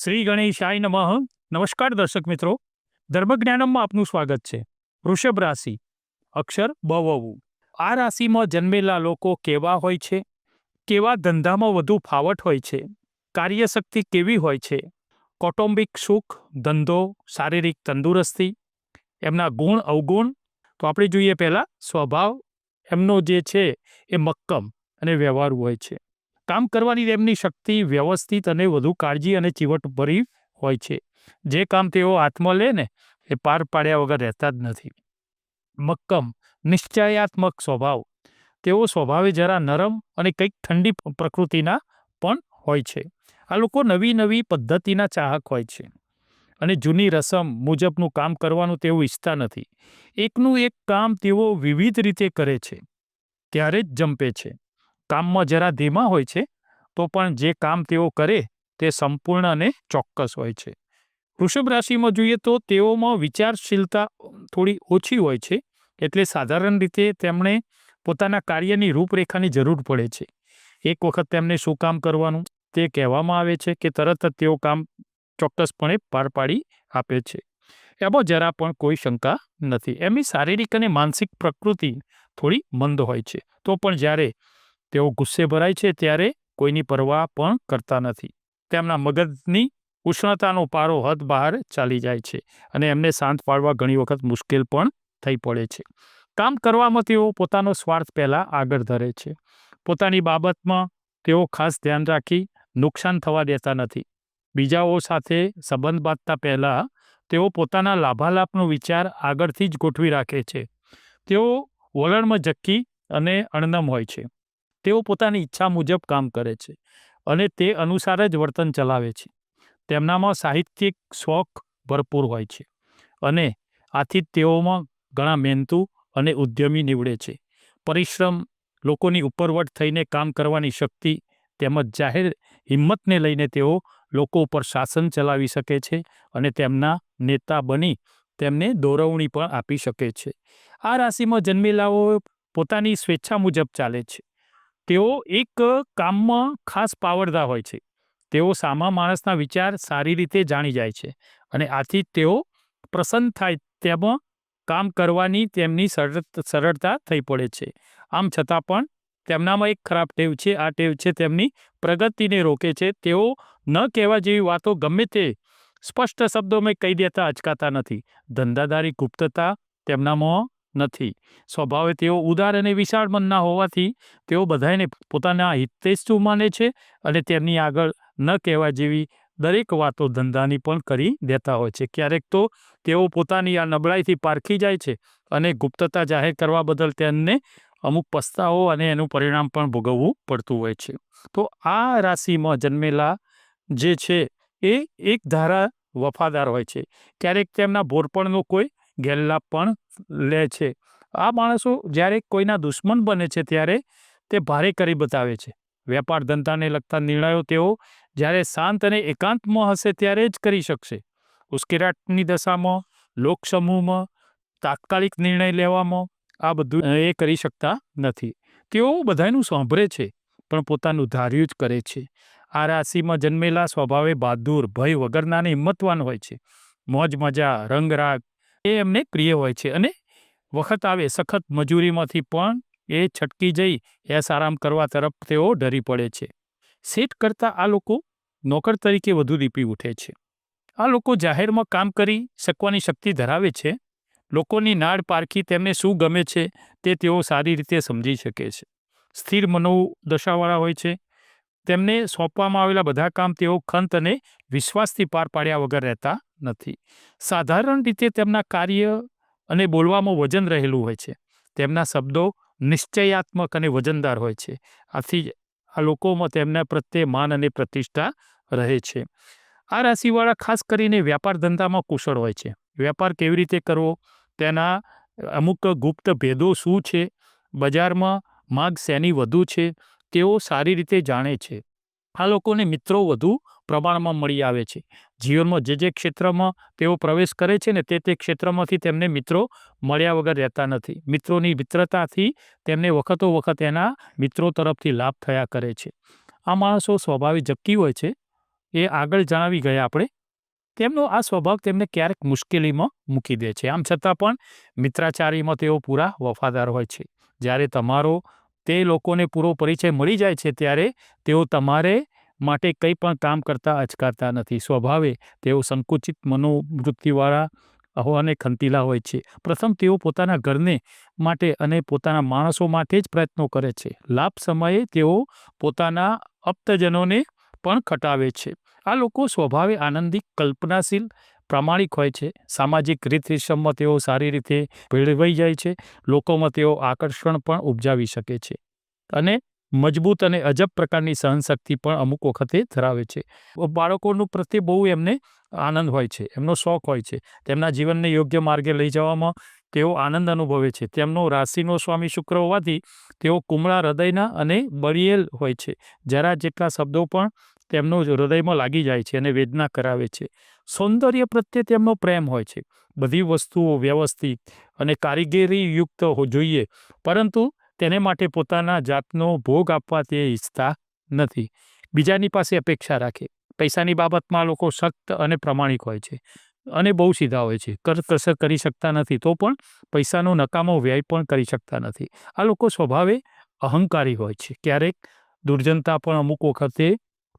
શ્રી ગણેશાય નમઃ. નમસ્કાર દર્શક મિત્રો, ધર્મજ્ઞાનમમાં આપનું સ્વાગત છે. વૃષભ રાશિ, અક્ષર બવવું. આ રાશિમાં જન્મેલા લોકો કેવા હોય છે? કેવા ધંધામાં વધુ ફાવટ હોય છે? કાર્યશક્તિ કેવી હોય છે? કૌટુંબિક સુખ, ધંધો, શારીરિક તંદુરસ્તી, એમના ગુણ અવગુણ. તો આપણે જોઈએ પહેલાં સ્વભાવ. એમનો જે છે એ મક્કમ અને વ્યવહારુ હોય છે. કામ કરવાની તેમની શક્તિ વ્યવસ્થિત અને વધુ કાળજી અને ચીવટભરી હોય છે. જે કામ તેઓ હાથમાં લે ને એ પાર પાડ્યા વગર રહેતા જ નથી. મક્કમ, નિશ્ચયાત્મક સ્વભાવ. તેઓ સ્વભાવે જરા નરમ અને કંઈક ઠંડી પ્રકૃતિના પણ હોય છે. આ લોકો નવી નવી પદ્ધતિના ચાહક હોય છે અને જૂની રસમ મુજબનું કામ કરવાનું તેઓ ઈચ્છતા નથી. એકનું એક કામ તેઓ વિવિધ રીતે કરે છે ત્યારે જ જંપે છે. કામમાં જરા ધીમા હોય છે તો પણ જે કામ તેઓ કરે તે સંપૂર્ણ અને ચોક્કસ હોય છે. વૃષભ રાશિમાં જોઈએ તો તેઓમાં વિચારશીલતા થોડી ઓછી હોય છે, એટલે સાધારણ રીતે તેમણે પોતાના કાર્યની રૂપરેખાની જરૂર પડે છે. એક વખત તેમને શું કામ કરવાનું તે કહેવામાં આવે છે કે તરત જ તેઓ કામ ચોક્કસપણે પાર પાડી આપે છે. એમાં જરા પણ કોઈ શંકા નથી. એમની શારીરિક અને માનસિક પ્રકૃતિ થોડી મંદ હોય છે, તો પણ જ્યારે તેઓ ગુસ્સે ભરાય છે ત્યારે કોઈની પરવા પણ કરતા નથી. તેમના મગજની ઉષ્ણતાનો પારો હદ બહાર ચાલી જાય છે અને એમને શાંત પાડવા ઘણી વખત મુશ્કેલ પણ થઈ પડે છે. કામ કરવામાં તેઓ પોતાનો સ્વાર્થ પહેલાં આગળ ધરે છે. પોતાની બાબતમાં તેઓ ખાસ ધ્યાન રાખી નુકસાન થવા દેતા નથી. બીજાઓ સાથે સંબંધ બાંધતા પહેલાં તેઓ પોતાના લાભાલાભનો વિચાર આગળથી જ ગોઠવી રાખે છે. તેઓ વલણમાં ઝક્કી અને અણનમ હોય છે. તેઓ પોતાની ઈચ્છા મુજબ કામ કરે છે અને તે અનુસાર જ વર્તન ચલાવે છે. તેમનામાં સાહિત્યિક શોખ ભરપૂર હોય છે અને આથી તેઓમાં ઘણા મહેનતુ અને ઉદ્યમી નીવડે છે. પરિશ્રમ, લોકોની ઉપરવટ થઈને કામ કરવાની શક્તિ તેમજ જાહેર હિંમતને લઈને તેઓ લોકો ઉપર શાસન ચલાવી શકે છે અને તેમના નેતા બની તેમને દોરવણી પણ આપી શકે છે. આ રાશિમાં જન્મેલાઓ પોતાની સ્વેચ્છા મુજબ ચાલે છે. તેઓ એક કામમાં ખાસ પાવરદાર હોય છે. તેઓ સામા માણસના વિચાર સારી રીતે જાણી જાય છે અને આથી તેઓ પ્રસન્ન થાય તેમાં કામ કરવાની તેમની સરળતા થઈ પડે છે. આમ છતાં પણ તેમનામાં એક ખરાબ ટેવ છે. આ ટેવ છે તેમની પ્રગતિને રોકે છે. તેઓ ન કહેવા જેવી વાતો ગમે તે સ્પષ્ટ શબ્દોમાં કહી દેતા અચકાતા નથી. ધંધાદારી ગુપ્તતા તેમનામાં નથી. સ્વભાવે તેઓ ઉદાર અને વિશાળ મનના હોવાથી તેઓ બધાને પોતાના હિતેચ્છુ માને છે અને તેમની આગળ ન કહેવા જેવી દરેક વાતો ધંધાની પણ કરી દેતા હોય છે. ક્યારેક તો તેઓ પોતાની આ નબળાઈથી પારખી જાય છે અને ગુપ્તતા જાહેર કરવા બદલ તેમને અમુક પસ્તાવો અને એનું પરિણામ પણ ભોગવવું પડતું હોય છે. તો આ રાશિમાં જન્મેલા જે છે એ એક ધારા વફાદાર હોય છે. ક્યારેક તેમના ભોળપણનો કોઈ ગેરલાભ પણ લે છે. આ માણસો જ્યારે કોઈના દુશ્મન બને છે ત્યારે તે ભારે કરી બતાવે છે. વેપાર ધંધાને લગતા નિર્ણયો તેઓ જ્યારે શાંત અને એકાંતમાં હશે ત્યારે જ કરી શકશે. ઉશ્કેરાટની દશામાં, લોકસમૂહમાં તાત્કાલિક નિર્ણય લેવામાં આ બધું એ કરી શકતા નથી. તેઓ બધાનું સાંભળે છે પણ પોતાનું ધાર્યું જ કરે છે. આ રાશિમાં જન્મેલા સ્વભાવે બહાદુર, ભય વગરના અને હિંમતવાન હોય છે. મોજ મજા, રંગરાગ એ એમને પ્રિય હોય છે અને વખત આવે સખત મજૂરીમાંથી પણ એ છટકી જઈ એસ આરામ કરવા તરફ તેઓ ડરી પડે છે. શેઠ કરતાં આ લોકો નોકર તરીકે વધુ દીપી ઉઠે છે. આ લોકો જાહેરમાં કામ કરી શકવાની શક્તિ ધરાવે છે. લોકોની નાડ પારખી તેમને શું ગમે છે તે તેઓ સારી રીતે સમજી શકે છે. સ્થિર મનોદશાવાળા હોય છે. તેમને સોંપવામાં આવેલા બધા કામ તેઓ ખંત અને વિશ્વાસથી પાર પાડ્યા વગર રહેતા નથી. સાધારણ રીતે તેમના કાર્ય અને બોલવામાં વજન રહેલું હોય છે. તેમના શબ્દો નિશ્ચયાત્મક અને વજનદાર હોય છે. આથી આ લોકોમાં તેમના પ્રત્યે માન અને પ્રતિષ્ઠા રહે છે. આ રાશિવાળા ખાસ કરીને વ્યાપાર ધંધામાં કુશળ હોય છે. વેપાર કેવી રીતે કરવો, તેના અમુક ગુપ્ત ભેદો શું છે, બજારમાં માંગ શેની વધુ છે, તેઓ સારી રીતે જાણે છે. આ લોકોને મિત્રો વધુ પ્રમાણમાં મળી આવે છે. જીવનમાં જે ક્ષેત્રમાં તેઓ પ્રવેશ કરે છે ને તે ક્ષેત્રમાંથી તેમને મિત્રો મળ્યા વગર રહેતા નથી. મિત્રોની મિત્રતાથી તેમને વખતો વખત એના મિત્રો તરફથી લાભ થયા કરે છે. આ માણસો સ્વભાવે ઝક્કી હોય છે એ આગળ જણાવી ગયા આપણે. તેમનો આ સ્વભાવ તેમને ક્યારેક મુશ્કેલીમાં મૂકી દે છે. આમ છતાં પણ મિત્રાચારીમાં તેઓ પૂરા વફાદાર હોય છે. જ્યારે તમારો તે લોકોને પૂરો પરિચય મળી જાય છે ત્યારે તેઓ તમારે માટે કંઈ પણ કામ કરતા અચકાતા નથી. સ્વભાવે તેઓ સંકુચિત મનોવૃત્તિવાળા અને ખંતીલા હોય છે. પ્રથમ તેઓ પોતાના ઘરને માટે અને પોતાના માણસો માટે જ પ્રયત્નો કરે છે. લાભ સમયે તેઓ પોતાના આપ્તજનોને પણ ખટાવે છે. આ લોકો સ્વભાવે આનંદી, કલ્પનાશીલ, પ્રામાણિક હોય છે. સામાજિક રીત રિસમમાં તેઓ સારી રીતે ભેળવાઈ જાય છે. લોકોમાં તેઓ આકર્ષણ પણ ઉપજાવી શકે છે અને મજબૂત અને અજબ પ્રકારની સહનશક્તિ પણ અમુક વખતે ધરાવે છે. બાળકોનું પ્રત્યે બહુ એમને આનંદ હોય છે, એમનો શોખ હોય છે. તેમના જીવનને યોગ્ય માર્ગે લઈ જવામાં તેઓ આનંદ અનુભવે છે. તેમનો રાશિનો સ્વામી શુક્ર હોવાથી તેઓ કુમળા હૃદયના અને બળિયેલ હોય છે. જરા જેટલા શબ્દો પણ તેમનો હૃદયમાં લાગી જાય છે અને વેદના કરાવે છે. સૌંદર્ય પ્રત્યે તેમનો પ્રેમ હોય છે. બધી વસ્તુઓ વ્યવસ્થિત અને કારીગરીયુક્ત જોઈએ, પરંતુ તેને માટે પોતાના જાતનો ભોગ આપવા તે ઈચ્છતા નથી. બીજાની પાસે અપેક્ષા રાખે. પૈસાની બાબતમાં લોકો સખ્ત અને પ્રામાણિક હોય છે અને બહુ સીધા હોય છે. કરકસર કરી શકતા નથી, તો પણ પૈસાનો નકામો વ્યય પણ કરી શકતા નથી. આ લોકો સ્વભાવે અહંકારી હોય છે. ક્યારેક દુર્જનતા પણ અમુક વખતે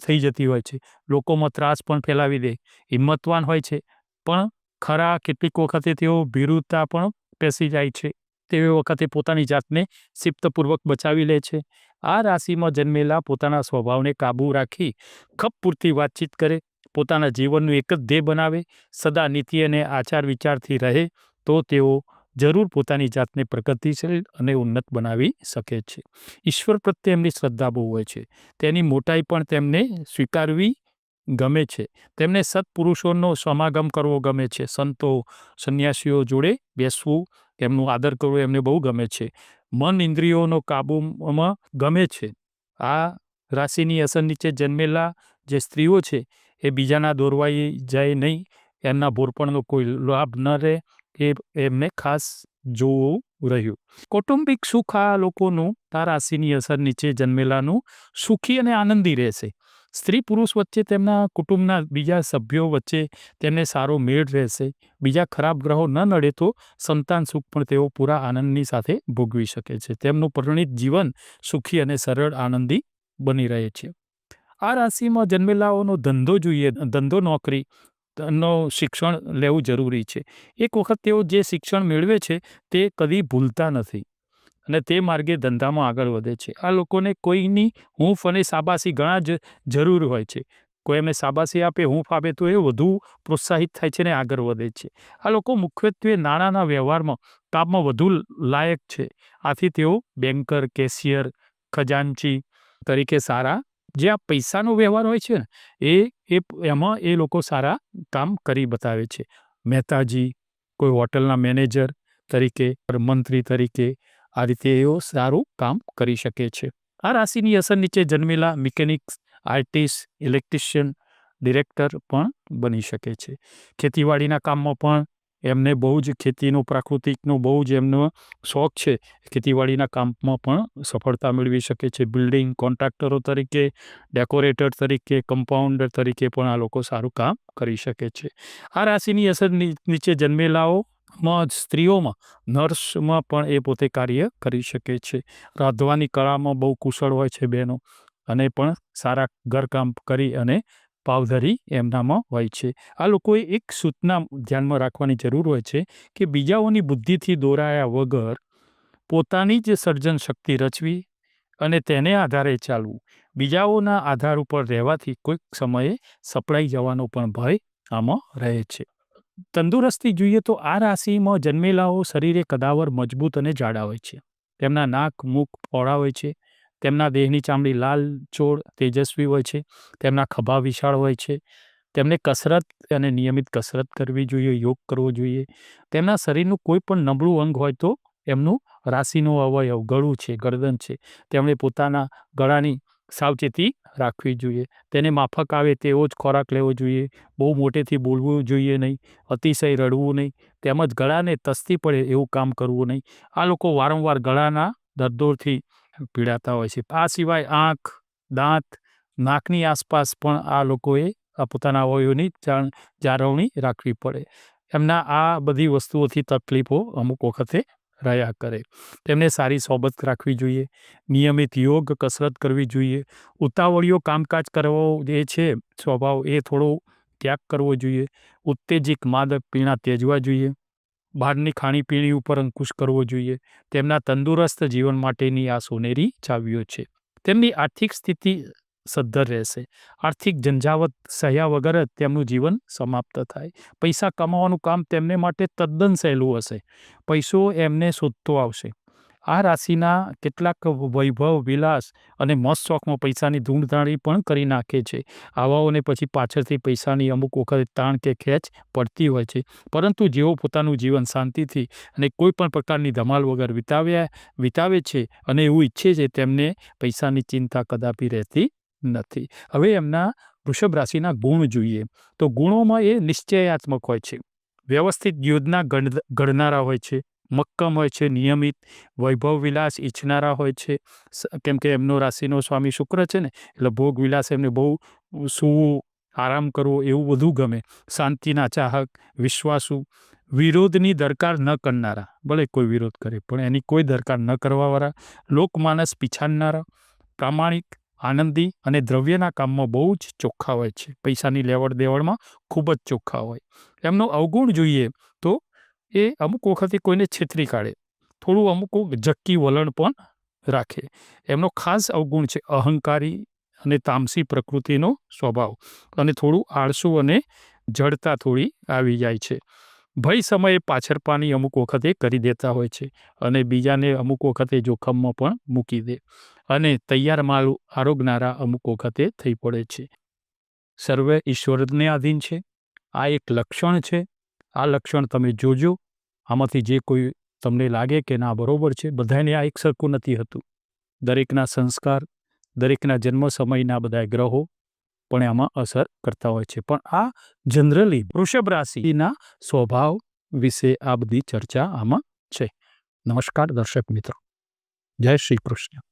થઈ જતી હોય છે. લોકોમાં ત્રાસ પણ ફેલાવી દે. હિંમતવાન હોય છે, પણ ખરા કેટલીક વખતે તેઓ ભીરુતા પણ પેસી જાય છે. તેવી વખતે પોતાની જાતને શિસ્તપૂર્વક બચાવી લે છે. આ રાશિમાં જન્મેલા પોતાના સ્વભાવને કાબૂ રાખી ખપ પૂરતી વાતચીત કરે, પોતાના જીવનનું એક જ ધ્યેય બનાવે, સદા નીતિ અને આચાર વિચારથી રહે, તો તેઓ જરૂર પોતાની જાતને પ્રગતિશીલ અને ઉન્નત બનાવી શકે છે. ઈશ્વર પ્રત્યે એમની શ્રદ્ધા બહુ હોય છે. તેની મોટાઈ પણ તેમને સ્વીકારવી ગમે છે. તેમને સત્પુરુષોનો સમાગમ કરવો ગમે છે. સંતો, સંન્યાસીઓ જોડે બેસવું, એમનું આદર કરવો એમને બહુ ગમે છે. મન ઇન્દ્રિયોનો કાબૂમાં ગમે છે. આ રાશિની અસર નીચે જન્મેલા જે સ્ત્રીઓ છે એ બીજાના દોરવાઈ જાય નહીં, એમના ભોરપણનો કોઈ લાભ ન રહે, એ એમને ખાસ જોવું રહ્યું. કૌટુંબિક સુખ આ લોકોનું આ રાશિની અસર નીચે જન્મેલાનું સુખી અને આનંદી રહેશે. સ્ત્રી પુરુષ વચ્ચે, તેમના કુટુંબના બીજા સભ્યો વચ્ચે તેમને સારો મેળ રહેશે. બીજા ખરાબ ગ્રહો ન નડે તો સંતાન સુખ પણ તેઓ પૂરા આનંદની સાથે ભોગવી શકે છે. તેમનું પરિણીત જીવન સુખી અને સરળ આનંદી બની રહે છે. આ રાશિમાં જન્મેલાઓનો ધંધો જોઈએ, ધંધો નોકરી નો શિક્ષણ લેવું જરૂરી છે. એક વખત તેઓ જે શિક્ષણ મેળવે છે તે કદી ભૂલતા નથી અને તે માર્ગે ધંધામાં આગળ વધે છે. આ લોકોને કોઈની હૂંફ અને શાબાશી ઘણા જ જરૂર હોય છે. કોઈ એમને શાબાશી આપે, હૂંફ આપે તો એ વધુ પ્રોત્સાહિત થાય છે ને આગળ વધે છે. આ લોકો મુખ્યત્વે નાણાંના વ્યવહારમાં કામમાં વધુ લાયક છે. આથી તેઓ બેન્કર, કેશિયર, ખજાનચી તરીકે સારા, જે આ પૈસાનો વ્યવહાર હોય છે ને એમાં એ લોકો સારા કામ કરી બતાવે છે. મહેતાજી, કોઈ હોટલના મેનેજર તરીકે, મંત્રી તરીકે, આ રીતે એઓ સારું કામ કરી શકે છે. આ રાશિની અસર નીચે જન્મેલા મિકેનિક્સ, આર્ટિસ્ટ, ઇલેક્ટ્રિશિયન, ડિરેક્ટર પણ બની શકે છે. ખેતીવાડીના કામમાં પણ એમને બહુ જ ખેતીનો, પ્રાકૃતિકનો બહુ જ એમનો શોખ છે. ખેતીવાડીના કામમાં પણ સફળતા મેળવી શકે છે. બિલ્ડિંગ કોન્ટ્રાક્ટરો તરીકે, ડેકોરેટર તરીકે, કમ્પાઉન્ડર તરીકે પણ આ લોકો સારું કામ કરી શકે છે. આ રાશિની અસર નીચે જન્મેલાઓમાં સ્ત્રીઓમાં નર્સમાં પણ એ પોતે કાર્ય કરી શકે છે. રાંધવાની કળામાં બહુ કુશળ હોય છે બહેનો, અને પણ સારા ઘરકામ કરી અને પાવધરી એમનામાં હોય છે. આ લોકોએ એક સૂચના ધ્યાનમાં રાખવાની જરૂર હોય છે કે બીજાઓની બુદ્ધિથી દોરાયા વગર પોતાની જ સર્જન શક્તિ રચવી અને તેને આધારે ચાલવું. બીજાઓના આધાર ઉપર રહેવાથી કોઈક સમયે સપડાઈ જવાનો પણ ભય આમાં રહે છે. તંદુરસ્તી જોઈએ તો આ રાશિમાં જન્મેલાઓ શરીરે કદાવર, મજબૂત અને જાડા હોય છે. તેમના નાક, મુખ પહોળા હોય છે. તેમના દેહની ચામડી લાલ, ચોળ, તેજસ્વી હોય છે. તેમના ખભા વિશાળ હોય છે. તેમને કસરત અને નિયમિત કસરત કરવી જોઈએ, યોગ કરવો જોઈએ. તેમના શરીરનું કોઈ પણ નબળું અંગ હોય તો એમનું રાશિનો અવયવ ગળું છે, ગરદન છે, તેમણે પોતાના ગળાની સાવચેતી રાખવી જોઈએ. તેને માફક આવે તેવો જ ખોરાક લેવો જોઈએ. બહુ મોટેથી બોલવું જોઈએ નહીં, અતિશય રડવું નહીં, તેમજ ગળાને તસ્તી પડે એવું કામ કરવું નહીં. આ લોકો વારંવાર ગળાના દર્દોથી પીડાતા હોય છે. આ સિવાય આંખ, દાંત, નાકની આસપાસ પણ આ લોકોએ પોતાના અવયવોની જાળવણી રાખવી પડે. એમના આ બધી વસ્તુઓથી તકલીફો અમુક વખતે રહ્યા કરે. તેમને સારી સોબત રાખવી જોઈએ, નિયમિત યોગ કસરત કરવી જોઈએ, ઉતાવળિયો કામકાજ કરવો જે છે સ્વભાવ એ થોડો ત્યાગ કરવો જોઈએ, ઉત્તેજક માદક પીણા ત્યજવા જોઈએ, બહારની ખાણીપીણી ઉપર અંકુશ કરવો જોઈએ. તેમના તંદુરસ્ત જીવન માટેની આ સોનેરી ચાવીઓ છે. તેમની આર્થિક સ્થિતિ સદ્ધર રહેશે. આર્થિક ઝંઝાવત સહ્યા વગર જ તેમનું જીવન સમાપ્ત થાય. પૈસા કમાવાનું કામ તેમને માટે તદ્દન સહેલું હશે. પૈસો એમને શોધતો આવશે. આ રાશિના કેટલાક વૈભવ વિલાસ અને મોજ શોખમાં પૈસાની ધૂળધાણી પણ કરી નાખે છે. આવાઓને પછી પાછળથી પૈસાની અમુક વખત તાણ કે ખેંચ પડતી હોય છે. પરંતુ જેઓ પોતાનું જીવન શાંતિથી અને કોઈ પણ પ્રકારની ધમાલ વગર વિતાવે છે અને એવું ઈચ્છે છે, તેમને પૈસાની ચિંતા કદાપી રહેતી નથી. હવે એમના વૃષભ રાશિના ગુણ જોઈએ તો ગુણોમાં એ નિશ્ચયાત્મક હોય છે, વ્યવસ્થિત યોજના ઘડનારા હોય છે, મક્કમ હોય છે, નિયમિત, વૈભવ વિલાસ ઈચ્છનારા હોય છે. કેમ કે એમનો રાશિનો સ્વામી શુક્ર છે ને, એટલે ભોગ વિલાસ એમને બહુ સૂવું, આરામ કરવો એવું બધું ગમે. શાંતિના ચાહક, વિશ્વાસુ, વિરોધની દરકાર ન કરનારા, ભલે કોઈ વિરોધ કરે પણ એની કોઈ દરકાર ન કરવાવાળા, લોકમાનસ પીછાડનારા, પ્રામાણિક, આનંદી અને દ્રવ્યના કામમાં બહુ જ ચોખ્ખા હોય છે. પૈસાની લેવડ દેવડમાં ખૂબ જ ચોખ્ખા હોય. એમનો અવગુણ જોઈએ તો એ અમુક વખતે કોઈને છેતરી કાઢે, થોડું અમુક ઝક્કી વલણ પણ રાખે. એમનો ખાસ અવગુણ છે અહંકારી અને તામસી પ્રકૃતિનો સ્વભાવ, અને થોડું આળસુ અને જડતા થોડી આવી જાય છે. ભય સમયે પાછળપાની અમુક વખતે કરી દેતા હોય છે અને બીજાને અમુક વખતે જોખમમાં પણ મૂકી દે, અને તૈયાર માલ આરોગનારા અમુક વખતે થઈ પડે છે. સર્વે ઈશ્વરને આધીન છે. આ એક લક્ષણ છે. આ લક્ષણ તમે જોજો. આમાંથી જે કોઈ તમને લાગે કે ના બરોબર છે, બધાને આ એક સરખું નથી હતું. દરેકના સંસ્કાર, દરેકના જન્મ સમયના બધા ગ્રહો પણ આમાં અસર કરતા હોય છે. પણ આ જનરલી વૃષભ રાશિના સ્વભાવ વિશે આ બધી ચર્ચા આમાં છે. નમસ્કાર દર્શક મિત્રો. જય શ્રી કૃષ્ણ.